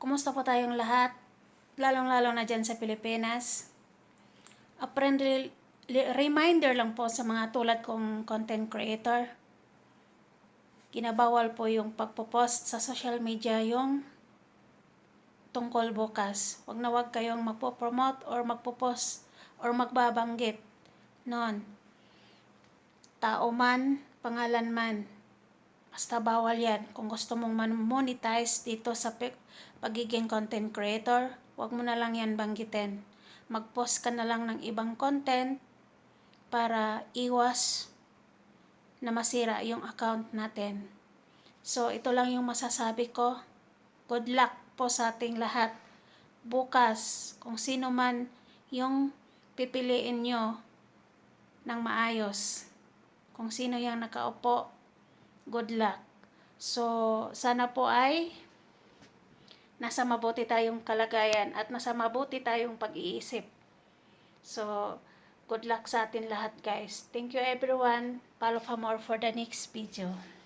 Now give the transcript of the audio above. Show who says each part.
Speaker 1: Kumusta po tayong lahat? Lalong-lalo na dyan sa Pilipinas. A friendly reminder lang po sa mga tulad kong content creator. Kinabawal po yung pagpo-post sa social media yung tungkol bukas. Wag na wag kayong magpo-promote or magpo-post or magbabanggit noon. Tao man, pangalan man. Basta bawal yan. Kung gusto mong monetize dito sa pagiging content creator, wag mo na lang yan banggitin. Mag-post ka na lang ng ibang content para iwas na masira yung account natin. So, ito lang yung masasabi ko. Good luck po sa ating lahat. Bukas, kung sino man yung pipiliin nyo ng maayos. Kung sino yung nakaupo, good luck. So, sana po ay nasa mabuti tayong kalagayan at nasa mabuti tayong pag-iisip. So, good luck sa atin lahat guys. Thank you everyone. Follow for more for the next video.